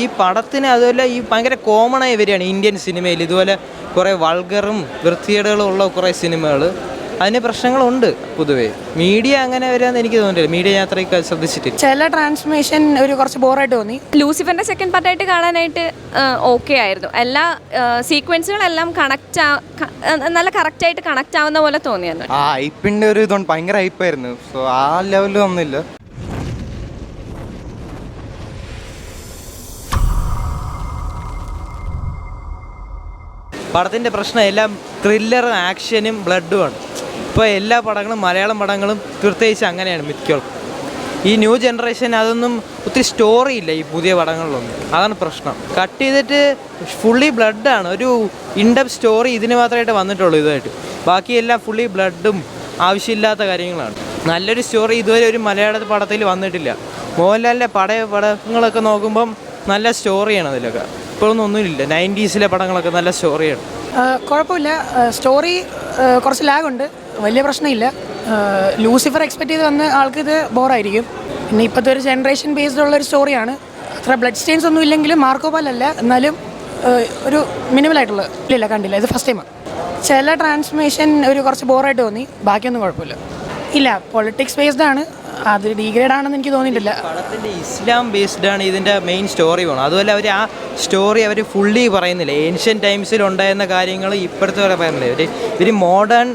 ഈ പടത്തിന് അതുപോലെ ഈ ഭയങ്കര കോമണായി വരികയാണ് ഇന്ത്യൻ സിനിമയിൽ. ഇതുപോലെ കുറേ വൾഗറും വൃത്തികേടുകളും ഉള്ള കുറേ സിനിമകൾ, അതിന് പ്രശ്നങ്ങളുണ്ട്. പൊതുവേ മീഡിയ അങ്ങനെ വരാമെന്ന് എനിക്ക് തോന്നുന്നില്ല. മീഡിയ ഞാൻ അത്രയൊക്കെ ശ്രദ്ധിച്ചിട്ടില്ല. ചില ട്രാൻസ്മിഷൻ ഒരു കുറച്ച് ബോറായിട്ട് തോന്നി. ലൂസിഫറിൻ്റെ സെക്കൻഡ് പാർട്ടായിട്ട് കാണാനായിട്ട് ഓക്കെ ആയിരുന്നു. എല്ലാ സീക്വൻസുകളെല്ലാം നല്ല കറക്റ്റായിട്ട് കണക്റ്റ് ആവുന്ന പോലെ തോന്നിയായിരുന്നു. ഹൈപ്പിൻ്റെ ഒരു ഇതുകൊണ്ട് ഭയങ്കര ഹൈപ്പായിരുന്നു. സോ ആ ലെവലിൽ ഒന്നുമില്ല. പടത്തിൻ്റെ പ്രശ്നം എല്ലാം ത്രില്ലറും ആക്ഷനും ബ്ലഡുമാണ്. ഇപ്പോൾ എല്ലാ പടങ്ങളും മലയാളം പടങ്ങളും പ്രത്യേകിച്ച് അങ്ങനെയാണ് മിക്കോളും. ഈ ന്യൂ ജനറേഷൻ അതൊന്നും ഒത്തിരി സ്റ്റോറി ഇല്ല ഈ പുതിയ പടങ്ങളിലൊന്നും. അതാണ് പ്രശ്നം. കട്ട് ചെയ്തിട്ട് ഫുള്ളി ബ്ലഡാണ്. ഒരു ഇൻഡെപ്ത് സ്റ്റോറി ഇതിന് മാത്രമായിട്ട് വന്നിട്ടുള്ളൂ ഇതായിട്ട്. ബാക്കിയെല്ലാം ഫുള്ളി ബ്ലഡും ആവശ്യമില്ലാത്ത കാര്യങ്ങളാണ്. നല്ലൊരു സ്റ്റോറി ഇതുവരെ ഒരു മലയാള പടത്തിൽ വന്നിട്ടില്ല. മോഹൻലാലിൻ്റെ പടങ്ങളൊക്കെ നോക്കുമ്പം നല്ല സ്റ്റോറിയാണ് അതിലൊക്കെ. ഇപ്പോഴൊന്നും ഒന്നുമില്ല. 90s പടങ്ങളൊക്കെ നല്ല സ്റ്റോറിയാണ്. കുഴപ്പമില്ല. സ്റ്റോറി കുറച്ച് ലാഗുണ്ട്, വലിയ പ്രശ്നമില്ല. ലൂസിഫർ എക്സ്പെക്ട് ചെയ്ത് വന്ന ആൾക്ക് ഇത് ബോറായിരിക്കും. പിന്നെ ഇപ്പോഴത്തെ ഒരു ജനറേഷൻ ബേസ്ഡ് ഉള്ളൊരു സ്റ്റോറിയാണ്. അത്ര ബ്ലഡ് സ്റ്റെയിൻസ് ഒന്നും ഇല്ലെങ്കിലും മാർക്കോ പോലല്ല, എന്നാലും ഒരു മിനിമലായിട്ടുള്ള ഇല്ല കണ്ടില്ല. ഇത് ഫസ്റ്റ് ടൈമാണ്. ചില ട്രാൻസ്മിഷൻ ഒരു കുറച്ച് ബോറായിട്ട് തോന്നി, ബാക്കിയൊന്നും കുഴപ്പമില്ല. ഇല്ല, പൊളിറ്റിക്സ് ബേസ്ഡ് ആണ്. അത് ഡീഗ്രേഡ് ആണെന്ന് എനിക്ക് തോന്നിയിട്ടില്ല. പടത്തിൻ്റെ ഇസ്ലാം ബേസ്ഡ് ആണ് ഇതിൻ്റെ മെയിൻ സ്റ്റോറി വേണം. അതുപോലെ അവർ ആ സ്റ്റോറി അവർ ഫുള്ളി പറയുന്നില്ല. ഏൻഷ്യൻ ടൈംസിൽ ഉണ്ടായിരുന്ന കാര്യങ്ങൾ ഇപ്പോഴത്തെ വരെ പറയുന്നില്ല. ഇവർ മോഡേൺ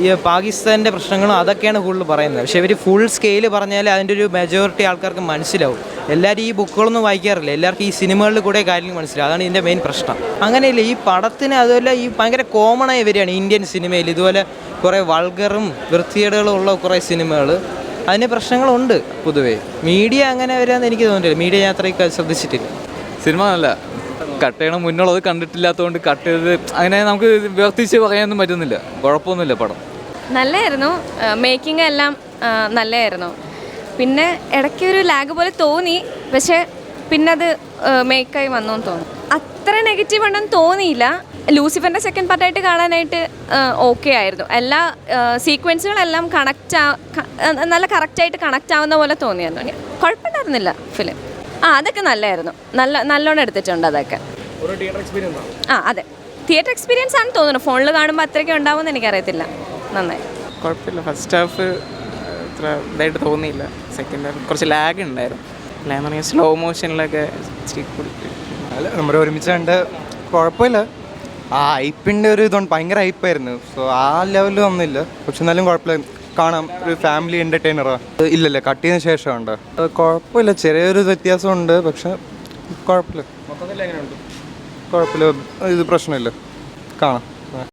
ഈ പാകിസ്ഥാൻ്റെ പ്രശ്നങ്ങളും അതൊക്കെയാണ് കൂടുതൽ പറയുന്നത്. പക്ഷേ ഇവർ ഫുൾ സ്കെയിൽ പറഞ്ഞാൽ അതിൻ്റെ ഒരു മെജോറിറ്റി ആൾക്കാർക്ക് മനസ്സിലാവും. എല്ലാവരും ഈ ബുക്കുകളൊന്നും വായിക്കാറില്ല. എല്ലാവർക്കും ഈ സിനിമകളിൽ കൂടെ കാര്യങ്ങൾ മനസ്സിലാവും. അതാണ് ഇതിൻ്റെ മെയിൻ പ്രശ്നം. അങ്ങനെയില്ല, ഈ പടത്തിന് അതുപോലെ ഈ ഭയങ്കര കോമണായി വരികയാണ് ഇന്ത്യൻ സിനിമയിൽ. ഇതുപോലെ കുറേ വൾഗറും വൃത്തികേടുകളും ഉള്ള കുറേ സിനിമകൾ, അതിന് പ്രശ്നങ്ങളുണ്ട്. പൊതുവേ മീഡിയ അങ്ങനെ വരാമെന്ന് എനിക്ക് തോന്നുന്നില്ല. മീഡിയ ഞാൻ അത്രയൊക്കെ ശ്രദ്ധിച്ചിട്ടില്ല. സിനിമ നല്ല കട്ട് ചെയ്യണം. മുന്നുള്ളത് കണ്ടിട്ടില്ലാത്തതുകൊണ്ട് കട്ട് ചെയ്ത് അങ്ങനെ നമുക്ക് വേർതിരിച്ച് പറയാനൊന്നും പറ്റുന്നില്ല. കുഴപ്പമൊന്നുമില്ല. പടം നല്ലതായിരുന്നു. മേക്കിംഗ് എല്ലാം നല്ലതായിരുന്നു. പിന്നെ ഇടയ്ക്കൊരു ലാഗ് പോലെ തോന്നി, പക്ഷേ പിന്നെ അത് മേക്കായി വന്നോന്ന് തോന്നുന്നു. അത്ര നെഗറ്റീവ് ഉണ്ടെന്ന് തോന്നിയില്ല. ലൂസിഫറിൻ്റെ സെക്കൻഡ് പാർട്ടായിട്ട് കാണാനായിട്ട് ഓക്കെ ആയിരുന്നു. എല്ലാ സീക്വൻസുകളെല്ലാം നല്ല കറക്റ്റായിട്ട് കണക്റ്റ് ആവുന്ന പോലെ തോന്നിയായിരുന്നു. കുഴപ്പമുണ്ടായിരുന്നില്ല ഫിലിം. അതൊക്കെ നല്ലതായിരുന്നു. നല്ലോണം എടുത്തിട്ടുണ്ട് അതൊക്കെ. അതെ, തിയേറ്റർ എക്സ്പീരിയൻസ് ആണെന്ന് തോന്നുന്നു. ഫോണിൽ കാണുമ്പോൾ അത്രയ്ക്ക് ഉണ്ടാവുമെന്ന് എനിക്കറിയത്തില്ല. നന്നായി, കുഴപ്പമില്ല. ഫസ്റ്റ് ഹാഫ് അത്ര ഇതായിട്ട് തോന്നിയില്ല. സെക്കൻഡ് ഹാഫ് കുറച്ച് ലാഗ് ഉണ്ടായിരുന്നു. ലാഗ് പറഞ്ഞാൽ സ്ലോ മോഷനിലൊക്കെ അല്ല, നമ്മുടെ ഒരുമിച്ച് കണ്ട് കുഴപ്പമില്ല. ഹൈപ്പിൻ്റെ ഒരു ഇതുകൊണ്ട് ഭയങ്കര ഹൈപ്പായിരുന്നു. സോ ആ ലെവലിൽ ഒന്നുമില്ല. പക്ഷെ എന്നാലും കുഴപ്പമില്ല, കാണാം. ഒരു ഫാമിലി എൻ്റർടൈനറാണ്. ഇല്ലല്ല, കട്ട് ചെയ്തതിന് ശേഷമുണ്ട്. കുഴപ്പമില്ല, ചെറിയൊരു വ്യത്യാസമുണ്ട്. പക്ഷെ കുഴപ്പമില്ല, കുഴപ്പമില്ല. ഇത് പ്രശ്നമില്ല, കാണാം.